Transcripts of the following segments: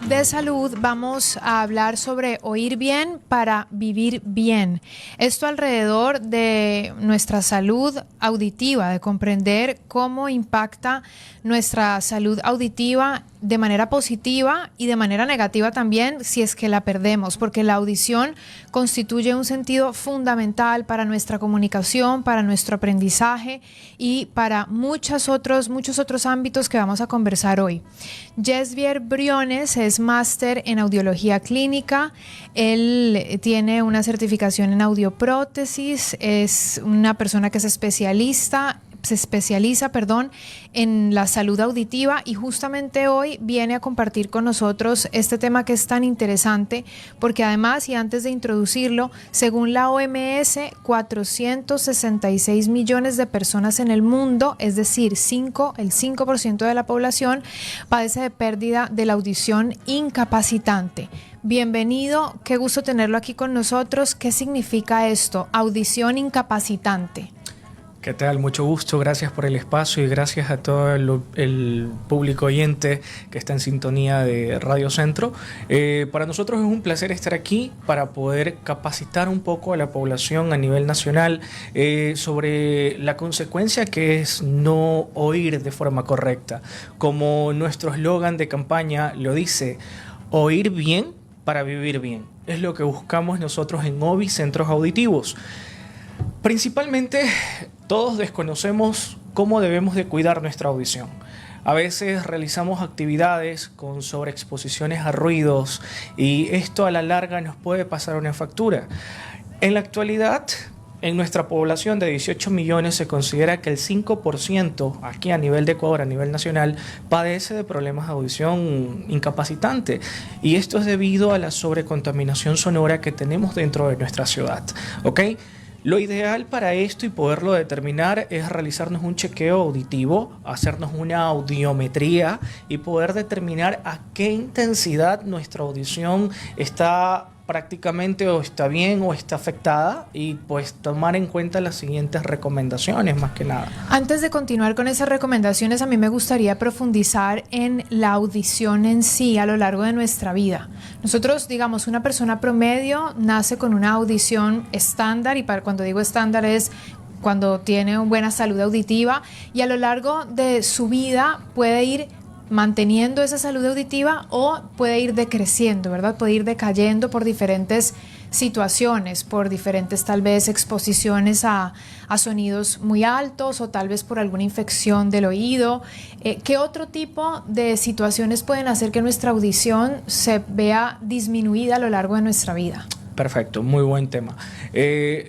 de salud vamos a hablar sobre oír bien para vivir bien. Esto alrededor de nuestra salud auditiva, de comprender cómo impacta nuestra salud auditiva de manera positiva y de manera negativa también si es que la perdemos, porque la audición constituye un sentido fundamental para nuestra comunicación, para nuestro aprendizaje y para muchos otros ámbitos que vamos a conversar hoy. Jesvier Briones es máster en audiología clínica. Él tiene una certificación en audioprótesis, es una persona que se especializa en la salud auditiva y justamente hoy viene a compartir con nosotros este tema que es tan interesante porque además, y antes de introducirlo, según la OMS, 466 millones de personas en el mundo, es decir, el 5% de la población, padece de pérdida de la audición incapacitante. Bienvenido, qué gusto tenerlo aquí con nosotros. ¿Qué significa esto? Audición incapacitante. ¿Qué tal? Mucho gusto, gracias por el espacio y gracias a todo el público oyente que está en sintonía de Radio Centro. Para nosotros es un placer estar aquí para poder capacitar un poco a la población a nivel nacional sobre la consecuencia que es no oír de forma correcta. Como nuestro eslogan de campaña lo dice, oír bien para vivir bien. Es lo que buscamos nosotros en OVI Centros Auditivos. Principalmente, todos desconocemos cómo debemos de cuidar nuestra audición. A veces realizamos actividades con sobreexposiciones a ruidos y esto a la larga nos puede pasar una factura. En la actualidad, en nuestra población de 18 millones se considera que el 5% aquí a nivel de Ecuador, a nivel nacional, padece de problemas de audición incapacitante. Y esto es debido a la sobrecontaminación sonora que tenemos dentro de nuestra ciudad. ¿Ok? Lo ideal para esto y poderlo determinar es realizarnos un chequeo auditivo, hacernos una audiometría y poder determinar a qué intensidad nuestra audición está prácticamente o está bien o está afectada y pues tomar en cuenta las siguientes recomendaciones más que nada. Antes de continuar con esas recomendaciones, a mí me gustaría profundizar en la audición en sí a lo largo de nuestra vida. Nosotros, digamos, una persona promedio nace con una audición estándar y cuando digo estándar es cuando tiene una buena salud auditiva y a lo largo de su vida puede ir manteniendo esa salud auditiva o puede ir decreciendo, ¿verdad? Puede ir decayendo por diferentes situaciones, por diferentes tal vez exposiciones a sonidos muy altos o tal vez por alguna infección del oído. ¿Qué otro tipo de situaciones pueden hacer que nuestra audición se vea disminuida a lo largo de nuestra vida? Perfecto, muy buen tema.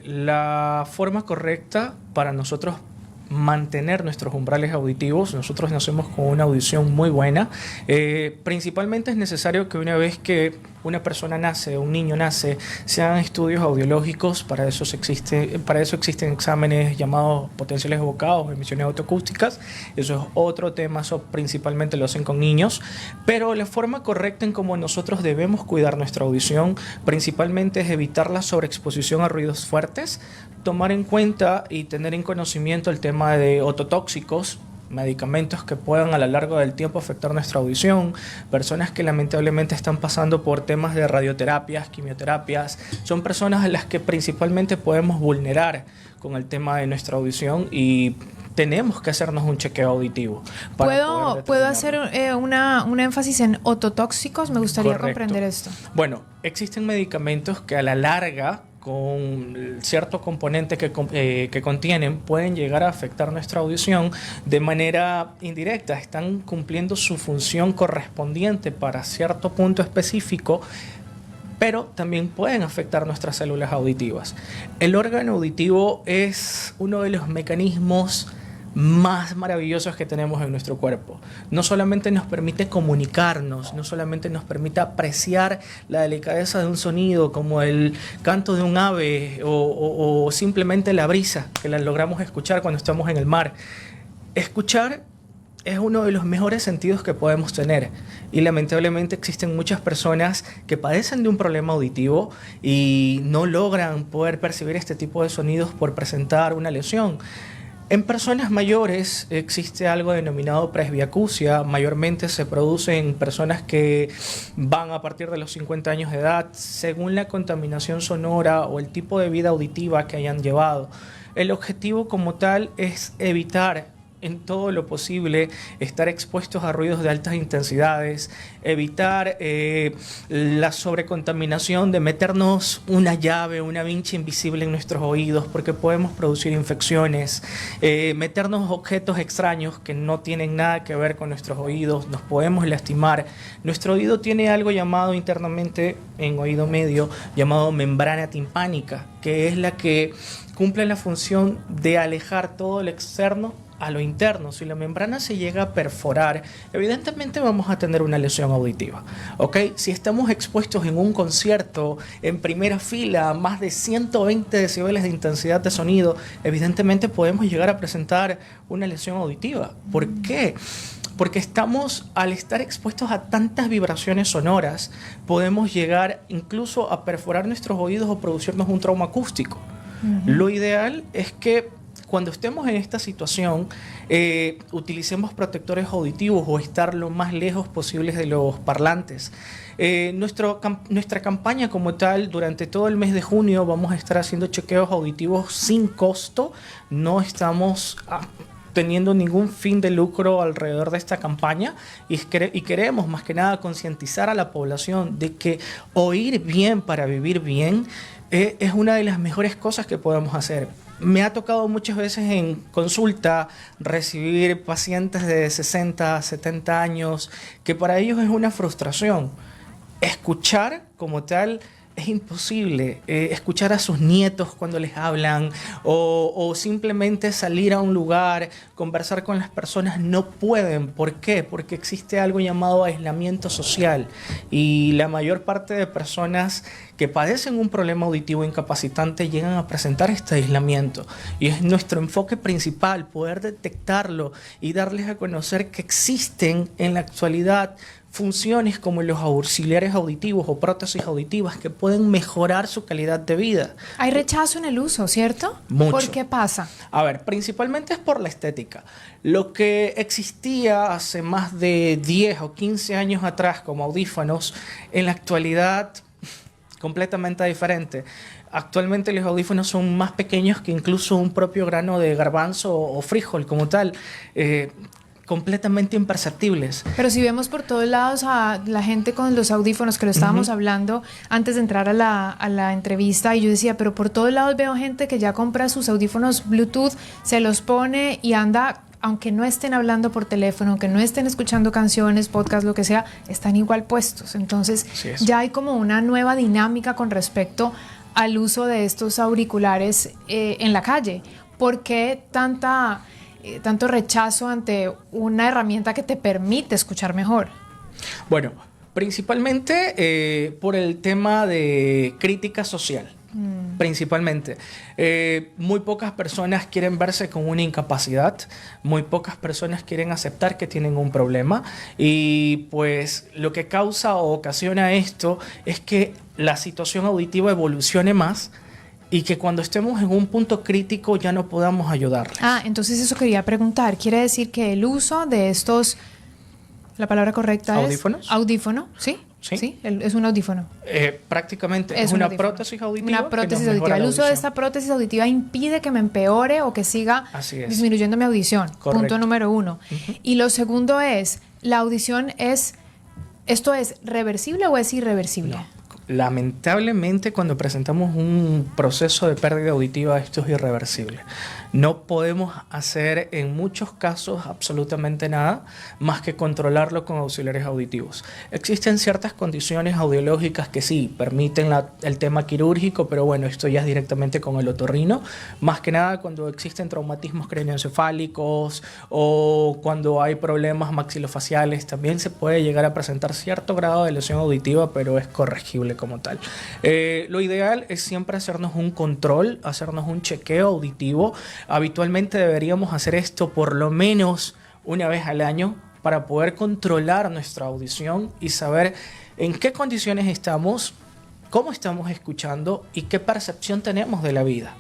La forma correcta para nosotros mantener nuestros umbrales auditivos, nosotros nacemos con una audición muy buena. Principalmente es necesario que una vez que una persona nace, un niño nace, se hagan estudios audiológicos. Para eso existen exámenes llamados potenciales evocados, emisiones autoacústicas. Eso es otro tema, eso principalmente lo hacen con niños. Pero la forma correcta en cómo nosotros debemos cuidar nuestra audición principalmente es evitar la sobreexposición a ruidos fuertes, tomar en cuenta y tener en conocimiento el tema de ototóxicos, medicamentos que puedan a lo largo del tiempo afectar nuestra audición, personas que lamentablemente están pasando por temas de radioterapias, quimioterapias, son personas a las que principalmente podemos vulnerar con el tema de nuestra audición y tenemos que hacernos un chequeo auditivo. ¿Puedo hacer un énfasis en ototóxicos? Me gustaría Correcto. comprender esto. Bueno, existen medicamentos que a la larga, con cierto componente que contienen, pueden llegar a afectar nuestra audición de manera indirecta. Están cumpliendo su función correspondiente para cierto punto específico, pero también pueden afectar nuestras células auditivas. El órgano auditivo es uno de los mecanismos más maravillosos que tenemos en nuestro cuerpo. No solamente nos permite comunicarnos, no solamente nos permite apreciar la delicadeza de un sonido como el canto de un ave o simplemente la brisa que la logramos escuchar cuando estamos en el mar. Escuchar es uno de los mejores sentidos que podemos tener y lamentablemente existen muchas personas que padecen de un problema auditivo y no logran poder percibir este tipo de sonidos por presentar una lesión. En personas mayores existe algo denominado presbiacusia. Mayormente se produce en personas que van a partir de los 50 años de edad, según la contaminación sonora o el tipo de vida auditiva que hayan llevado. El objetivo como tal es evitar en todo lo posible estar expuestos a ruidos de altas intensidades, evitar la sobrecontaminación de meternos una llave, una vincha invisible en nuestros oídos porque podemos producir infecciones, meternos objetos extraños que no tienen nada que ver con nuestros oídos, nos podemos lastimar. Nuestro oído tiene algo llamado internamente en oído medio, llamado membrana timpánica, que es la que cumple la función de alejar todo lo externo a lo interno. Si la membrana se llega a perforar, evidentemente vamos a tener una lesión auditiva, ¿ok? Si estamos expuestos en un concierto en primera fila a más de 120 decibeles de intensidad de sonido, evidentemente podemos llegar a presentar una lesión auditiva. ¿Por qué? Porque al estar expuestos a tantas vibraciones sonoras, podemos llegar incluso a perforar nuestros oídos o producirnos un trauma acústico. Lo ideal es que cuando estemos en esta situación, utilicemos protectores auditivos o estar lo más lejos posibles de los parlantes. Nuestra campaña como tal, durante todo el mes de junio vamos a estar haciendo chequeos auditivos sin costo. No estamos teniendo ningún fin de lucro alrededor de esta campaña y queremos más que nada concientizar a la población de que oír bien para vivir bien es una de las mejores cosas que podemos hacer. Me ha tocado muchas veces en consulta recibir pacientes de 60, 70 años que para ellos es una frustración. Escuchar como tal es imposible. Escuchar a sus nietos cuando les hablan o simplemente salir a un lugar, conversar con las personas, no pueden. ¿Por qué? Porque existe algo llamado aislamiento social y la mayor parte de personas que padecen un problema auditivo incapacitante llegan a presentar este aislamiento y es nuestro enfoque principal, poder detectarlo y darles a conocer que existen en la actualidad funciones como los auxiliares auditivos o prótesis auditivas que pueden mejorar su calidad de vida. Hay rechazo en el uso, ¿cierto? Mucho. ¿Por qué pasa? A ver, principalmente es por la estética. Lo que existía hace más de 10 o 15 años atrás como audífonos, en la actualidad completamente diferente. Actualmente los audífonos son más pequeños que incluso un propio grano de garbanzo o frijol como tal. Completamente imperceptibles. Pero si vemos por todos lados a la gente con los audífonos, que lo estábamos hablando antes de entrar a la entrevista, y yo decía, pero por todos lados veo gente que ya compra sus audífonos Bluetooth, se los pone y anda, aunque no estén hablando por teléfono, aunque no estén escuchando canciones, podcast, lo que sea, están igual puestos. Entonces ya hay como una nueva dinámica con respecto al uso de estos auriculares en la calle. ¿Por qué tanto rechazo ante una herramienta que te permite escuchar mejor? Bueno, principalmente por el tema de crítica social. Principalmente. Muy pocas personas quieren verse con una incapacidad, muy pocas personas quieren aceptar que tienen un problema y pues lo que causa o ocasiona esto es que la situación auditiva evolucione más y que cuando estemos en un punto crítico ya no podamos ayudarles. Entonces eso quería preguntar. ¿Quiere decir que el uso de estos, la palabra correcta ¿audífonos? Es audífono, ¿sí? Sí, es un audífono. Prácticamente es una prótesis auditiva. Una prótesis auditiva. El uso de esta prótesis auditiva impide que me empeore o que siga disminuyendo mi audición. Correcto. Punto número 1. Y lo segundo es, ¿la audición esto es reversible o es irreversible? No. Lamentablemente, cuando presentamos un proceso de pérdida auditiva, esto es irreversible. No podemos hacer en muchos casos absolutamente nada más que controlarlo con auxiliares auditivos. Existen ciertas condiciones audiológicas que sí permiten el tema quirúrgico, pero bueno, esto ya es directamente con el otorrino. Más que nada cuando existen traumatismos craneoencefálicos o cuando hay problemas maxilofaciales, también se puede llegar a presentar cierto grado de lesión auditiva, pero es corregible como tal. Lo ideal es siempre hacernos un control, hacernos un chequeo auditivo. Habitualmente deberíamos hacer esto por lo menos una vez al año para poder controlar nuestra audición y saber en qué condiciones estamos, cómo estamos escuchando y qué percepción tenemos de la vida.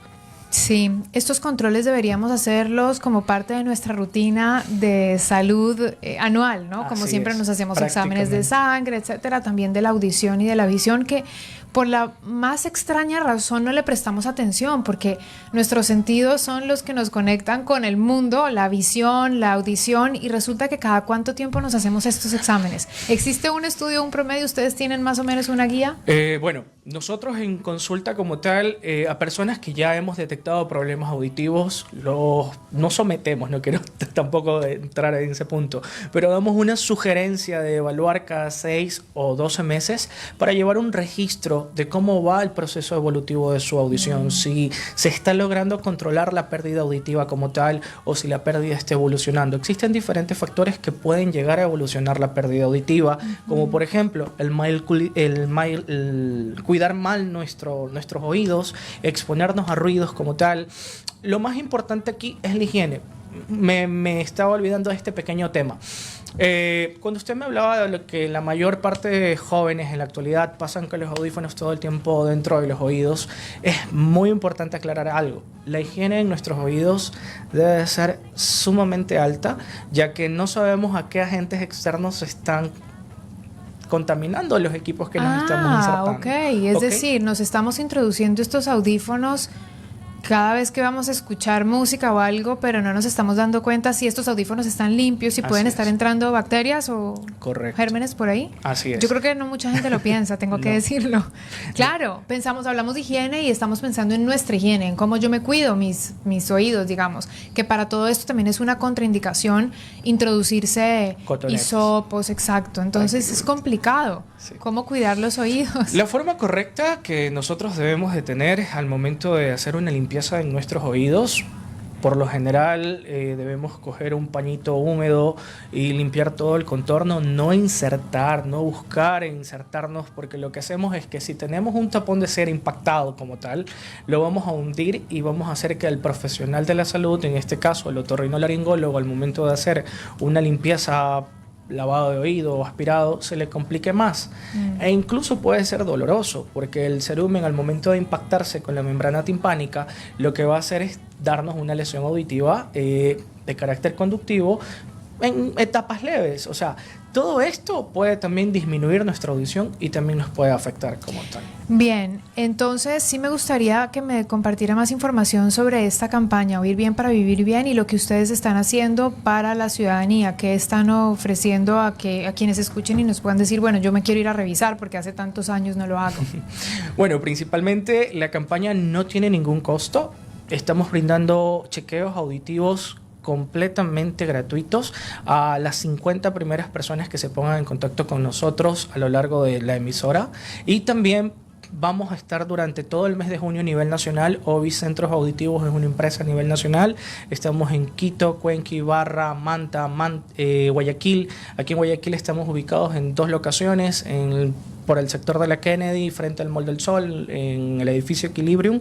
Sí, estos controles deberíamos hacerlos como parte de nuestra rutina de salud anual, ¿no? Como Así siempre es, nos hacemos exámenes de sangre, etcétera, también de la audición y de la visión, que por la más extraña razón no le prestamos atención, porque nuestros sentidos son los que nos conectan con el mundo, la visión, la audición, y resulta que cada cuánto tiempo nos hacemos estos exámenes. ¿Existe un estudio, un promedio? ¿Ustedes tienen más o menos una guía? Bueno, nosotros en consulta como tal, a personas que ya hemos detectado problemas auditivos, no sometemos, no quiero tampoco entrar en ese punto, pero damos una sugerencia de evaluar cada 6 o 12 meses para llevar un registro de cómo va el proceso evolutivo de su audición, si se está logrando controlar la pérdida auditiva como tal o si la pérdida está evolucionando. Existen diferentes factores que pueden llegar a evolucionar la pérdida auditiva, como por ejemplo el cuidar mal nuestros oídos, exponernos a ruidos como tal. Lo más importante aquí es la higiene. Me estaba olvidando de este pequeño tema. Cuando usted me hablaba de lo que la mayor parte de jóvenes en la actualidad pasan con los audífonos todo el tiempo dentro de los oídos, es muy importante aclarar algo. La higiene en nuestros oídos debe ser sumamente alta, ya que no sabemos a qué agentes externos están contaminando los equipos que nos estamos insertando. Ok. Es decir, nos estamos introduciendo estos audífonos cada vez que vamos a escuchar música o algo, pero no nos estamos dando cuenta si estos audífonos están limpios, si pueden estar entrando bacterias o gérmenes por ahí. Así es. Yo creo que no mucha gente lo piensa, tengo que decirlo. Claro, hablamos de higiene y estamos pensando en nuestra higiene, en cómo yo me cuido mis oídos, digamos, que para todo esto también es una contraindicación introducirse hisopos, exacto. Entonces es complicado. Sí. ¿Cómo cuidar los oídos? La forma correcta que nosotros debemos de tener al momento de hacer una limpieza en nuestros oídos, por lo general debemos coger un pañito húmedo y limpiar todo el contorno, no buscar insertarnos, porque lo que hacemos es que si tenemos un tapón de cera impactado como tal, lo vamos a hundir y vamos a hacer que el profesional de la salud, en este caso el otorrinolaringólogo, al momento de hacer una limpieza, lavado de oído o aspirado, se le complique más e incluso puede ser doloroso, porque el cerumen al momento de impactarse con la membrana timpánica lo que va a hacer es darnos una lesión auditiva de carácter conductivo en etapas leves. O sea, todo esto puede también disminuir nuestra audición y también nos puede afectar como tal. Bien, entonces sí me gustaría que me compartiera más información sobre esta campaña, Oír Bien para Vivir Bien, y lo que ustedes están haciendo para la ciudadanía, que están ofreciendo a quienes escuchen y nos puedan decir, bueno, yo me quiero ir a revisar porque hace tantos años no lo hago. Bueno, principalmente la campaña no tiene ningún costo. Estamos brindando chequeos auditivos completamente gratuitos a las 50 primeras personas que se pongan en contacto con nosotros a lo largo de la emisora, y también vamos a estar durante todo el mes de junio a nivel nacional. Ovis Centros Auditivos es una empresa a nivel nacional. Estamos en Quito, Cuenca, Ibarra, Manta, Guayaquil. Aquí en Guayaquil estamos ubicados en 2 locaciones, por el sector de la Kennedy, frente al Mall del Sol, en el edificio Equilibrium.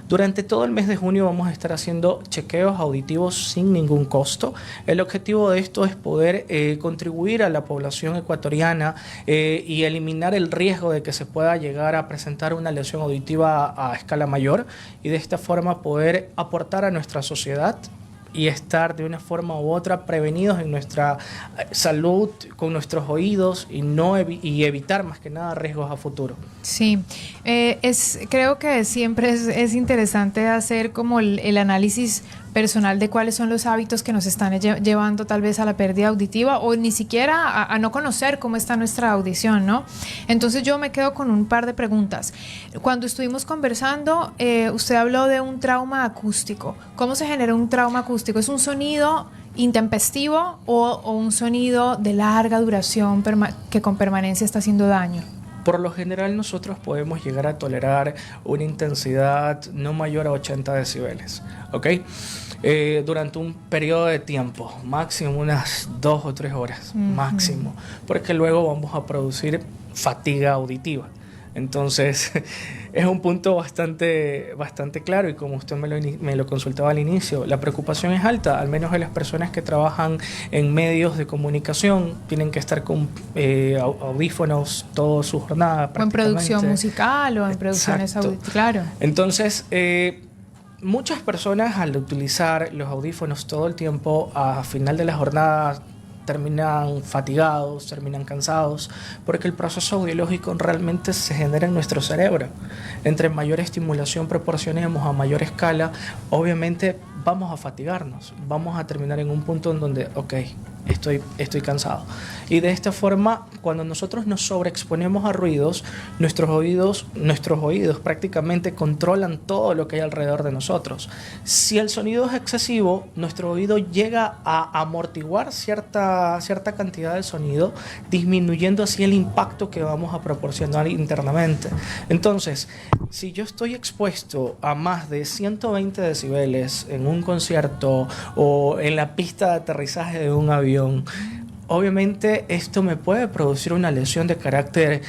Durante todo el mes de junio vamos a estar haciendo chequeos auditivos sin ningún costo. El objetivo de esto es poder contribuir a la población ecuatoriana y eliminar el riesgo de que se pueda llegar a presentar una lesión auditiva a escala mayor, y de esta forma poder aportar a nuestra sociedad y estar de una forma u otra prevenidos en nuestra salud con nuestros oídos y evitar más que nada riesgos a futuro. Sí, creo que siempre es interesante hacer como el análisis personal de cuáles son los hábitos que nos están llevando tal vez a la pérdida auditiva, o ni siquiera a no conocer cómo está nuestra audición, ¿no? Entonces yo me quedo con un par de preguntas. Cuando estuvimos conversando, usted habló de un trauma acústico. ¿Cómo se genera un trauma acústico? ¿Es un sonido intempestivo o un sonido de larga duración que con permanencia está haciendo daño? Por lo general nosotros podemos llegar a tolerar una intensidad no mayor a 80 decibeles, ¿ok? Durante un periodo de tiempo, máximo unas 2 o 3 horas, máximo, porque luego vamos a producir fatiga auditiva. Entonces es un punto bastante claro, y como usted me lo consultaba al inicio, la preocupación es alta, al menos de las personas que trabajan en medios de comunicación, tienen que estar con audífonos toda su jornada. O en producción musical o en producciones auditivas, claro. Entonces muchas personas al utilizar los audífonos todo el tiempo, a final de la jornada terminan fatigados, terminan cansados, porque el proceso audiológico realmente se genera en nuestro cerebro. Entre mayor estimulación proporcionemos a mayor escala, obviamente vamos a fatigarnos, vamos a terminar en un punto en donde, ok, estoy cansado. Y de esta forma, cuando nosotros nos sobreexponemos a ruidos, nuestros oídos prácticamente controlan todo lo que hay alrededor de nosotros. Si el sonido es excesivo, nuestro oído llega a amortiguar cierta cantidad de sonido, disminuyendo así el impacto que vamos a proporcionar internamente. Entonces, si yo estoy expuesto a más de 120 decibeles en un concierto o en la pista de aterrizaje de un avión, obviamente esto me puede producir una lesión de carácter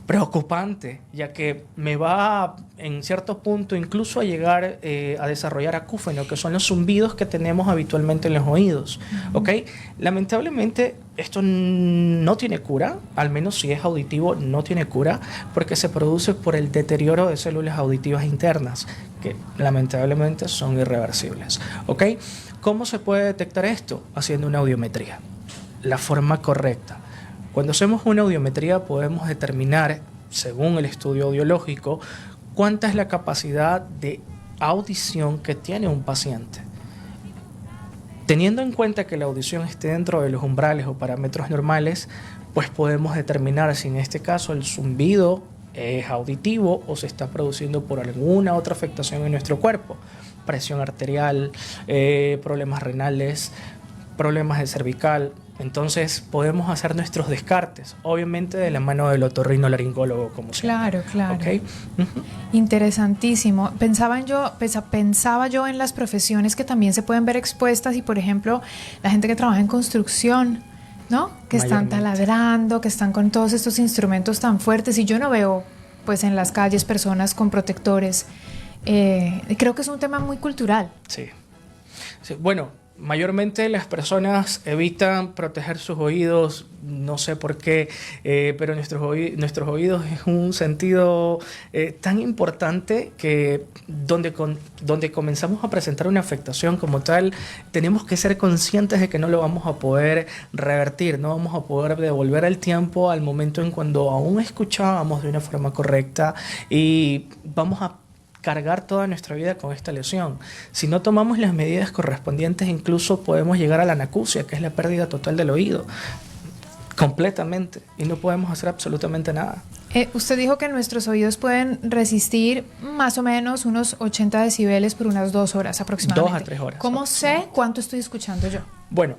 preocupante, ya que me va en cierto punto incluso a llegar a desarrollar acúfeno, que son los zumbidos que tenemos habitualmente en los oídos. ¿Ok? Lamentablemente esto no tiene cura, al menos si es auditivo no tiene cura, porque se produce por el deterioro de células auditivas internas, que lamentablemente son irreversibles. ¿Ok? ¿Cómo se puede detectar esto? Haciendo una audiometría, la forma correcta. Cuando hacemos una audiometría podemos determinar, según el estudio audiológico, cuánta es la capacidad de audición que tiene un paciente. Teniendo en cuenta que la audición esté dentro de los umbrales o parámetros normales, pues podemos determinar si en este caso el zumbido es auditivo o se está produciendo por alguna otra afectación en nuestro cuerpo. Presión arterial, problemas renales, problemas de cervical. Entonces podemos hacer nuestros descartes, obviamente de la mano del otorrinolaringólogo, como siempre. Claro. ¿Okay? Interesantísimo. Pensaba yo en las profesiones que también se pueden ver expuestas y, por ejemplo, la gente que trabaja en construcción, ¿no? Que están taladrando, que están con todos estos instrumentos tan fuertes, y yo no veo, pues, en las calles personas con protectores. Creo que es un tema muy cultural. Sí. Bueno, mayormente las personas evitan proteger sus oídos, no sé por qué, pero nuestros oídos es un sentido tan importante que donde comenzamos a presentar una afectación como tal, tenemos que ser conscientes de que no lo vamos a poder revertir, no vamos a poder devolver el tiempo al momento en cuando aún escuchábamos de una forma correcta y vamos a cargar toda nuestra vida con esta lesión. Si no tomamos las medidas correspondientes, incluso podemos llegar a la anacusia, que es la pérdida total del oído, completamente, y no podemos hacer absolutamente nada. Usted dijo que nuestros oídos pueden resistir más o menos unos 80 decibeles por unas 2 horas aproximadamente. 2 a 3 horas. ¿Cómo sé cuánto estoy escuchando yo? Bueno,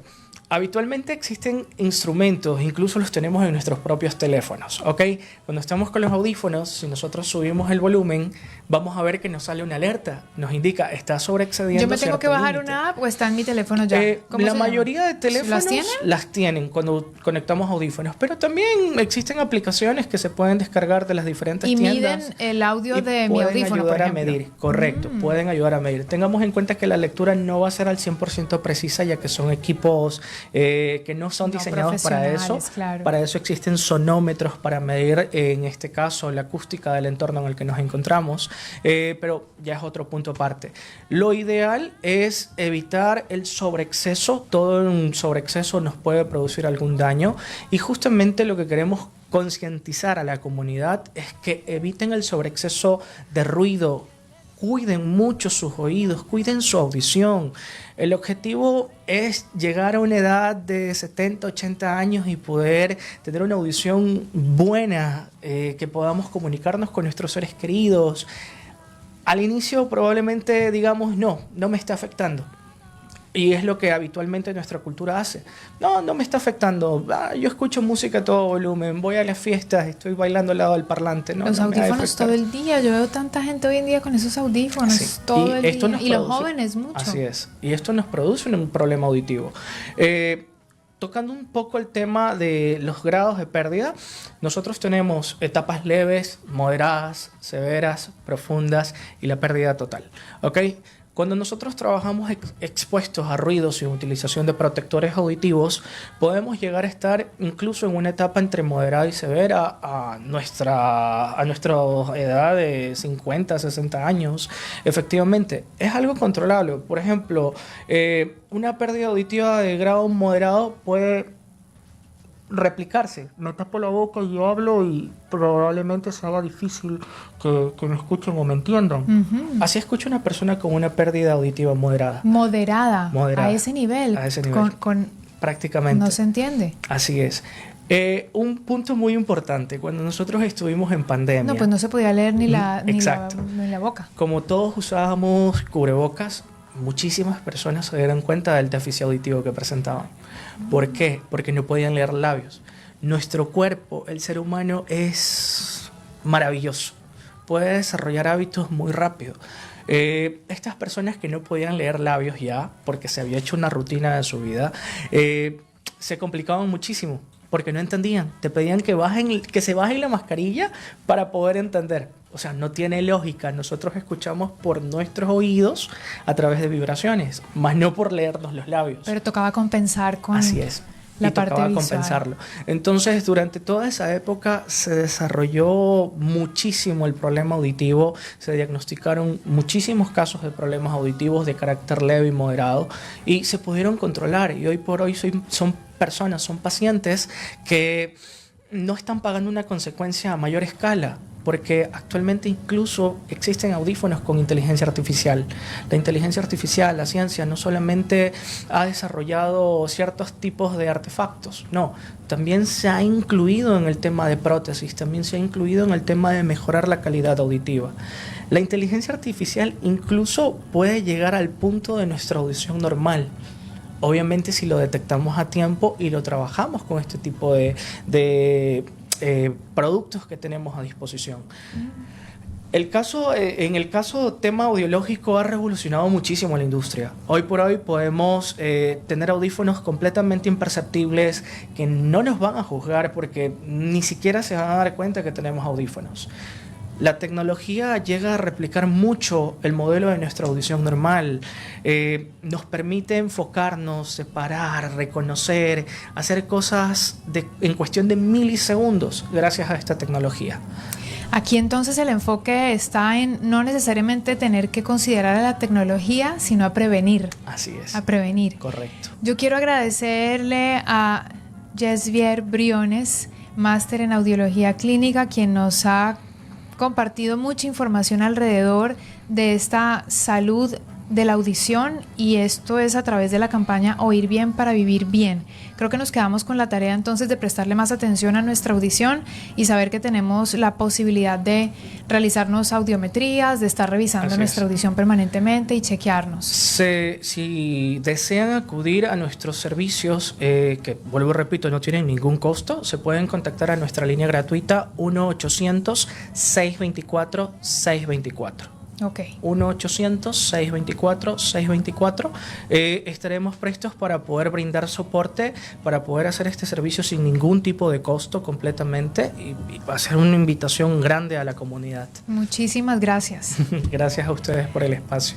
habitualmente existen instrumentos, incluso los tenemos en nuestros propios teléfonos, ¿ok? Cuando estamos con los audífonos, si nosotros subimos el volumen, vamos a ver que nos sale una alerta, nos indica, está sobreexcediendo. ¿Yo me tengo que bajar límite. una app o está en mi teléfono ya? La mayoría de teléfonos las tienen cuando conectamos audífonos, pero también existen aplicaciones que se pueden descargar de las diferentes tiendas. Y miden el audio de mi audífono, por ejemplo. Pueden ayudar a medir, correcto, pueden ayudar a medir. Tengamos en cuenta que la lectura no va a ser al 100% precisa, ya que son equipos que no son diseñados para eso. Claro. Para eso existen sonómetros para medir, en este caso, la acústica del entorno en el que nos encontramos, pero ya es otro punto aparte. Lo ideal es evitar el sobreexceso. Todo un sobreexceso nos puede producir algún daño y justamente lo que queremos concientizar a la comunidad es que eviten el sobreexceso de ruido. Cuiden mucho sus oídos, cuiden su audición. El objetivo es llegar a una edad de 70, 80 años y poder tener una audición buena, que podamos comunicarnos con nuestros seres queridos. Al inicio probablemente digamos, no me está afectando. Y es lo que habitualmente nuestra cultura hace. No me está afectando. Yo escucho música a todo volumen, voy a las fiestas, estoy bailando al lado del parlante. Los audífonos todo el día. Yo veo tanta gente hoy en día con esos audífonos todo el día. Y los jóvenes mucho. Así es. Y esto nos produce un problema auditivo. Tocando un poco el tema de los grados de pérdida, nosotros tenemos etapas leves, moderadas, severas, profundas y la pérdida total. ¿Ok? Cuando nosotros trabajamos expuestos a ruidos sin utilización de protectores auditivos, podemos llegar a estar incluso en una etapa entre moderada y severa a nuestra edad de 50, 60 años. Efectivamente, es algo controlable. Por ejemplo, una pérdida auditiva de grado moderado puede replicarse. Me tapo la boca y yo hablo y probablemente se haga difícil que me escuchen o me entiendan. Así escucha una persona con una pérdida auditiva moderada. Moderada. A ese nivel. A ese nivel. Prácticamente. No se entiende. Así es. Un punto muy importante, cuando nosotros estuvimos en pandemia... No, pues no se podía leer ni la boca. Como todos usábamos cubrebocas, muchísimas personas se dieron cuenta del déficit auditivo que presentaban. ¿Por qué? Porque no podían leer labios. Nuestro cuerpo, el ser humano, es maravilloso. Puede desarrollar hábitos muy rápido. Estas personas que no podían leer labios ya, porque se había hecho una rutina de su vida, se complicaban muchísimo, porque no entendían. Te pedían que se bajen la mascarilla para poder entender. O sea, no tiene lógica. Nosotros escuchamos por nuestros oídos a través de vibraciones, más no por leernos los labios. Pero tocaba compensar con... Así es. La y parte tocaba visual. compensarlo. Entonces, durante toda esa época se desarrolló muchísimo el problema auditivo. Se diagnosticaron muchísimos casos de problemas auditivos de carácter leve y moderado y se pudieron controlar. Y hoy por hoy son pacientes que no están pagando una consecuencia a mayor escala, porque actualmente incluso existen audífonos con inteligencia artificial. La inteligencia artificial, la ciencia, no solamente ha desarrollado ciertos tipos de artefactos, no, también se ha incluido en el tema de prótesis, también se ha incluido en el tema de mejorar la calidad auditiva. La inteligencia artificial incluso puede llegar al punto de nuestra audición normal. Obviamente si lo detectamos a tiempo y lo trabajamos con este tipo de productos que tenemos a disposición. En el caso tema audiológico ha revolucionado muchísimo la industria. Hoy por hoy podemos tener audífonos completamente imperceptibles que no nos van a juzgar porque ni siquiera se van a dar cuenta que tenemos audífonos. La tecnología llega a replicar mucho el modelo de nuestra audición normal. Nos permite enfocarnos, separar, reconocer, hacer cosas en cuestión de milisegundos gracias a esta tecnología. Aquí entonces el enfoque está en no necesariamente tener que considerar a la tecnología, sino a prevenir. Así es. A prevenir. Correcto. Yo quiero agradecerle a Jesvier Briones, máster en audiología clínica, quien nos ha compartido mucha información alrededor de esta salud de la audición, y esto es a través de la campaña Oír Bien para Vivir Bien. Creo que nos quedamos con la tarea entonces de prestarle más atención a nuestra audición y saber que tenemos la posibilidad de realizarnos audiometrías, de estar revisando nuestra audición permanentemente y chequearnos. Si desean acudir a nuestros servicios, que vuelvo y repito, no tienen ningún costo, se pueden contactar a nuestra línea gratuita 1-800-624-624. Okay. 1-800-624-624. Estaremos prestos para poder brindar soporte, para poder hacer este servicio sin ningún tipo de costo completamente y hacer una invitación grande a la comunidad. Muchísimas gracias. Gracias a ustedes por el espacio.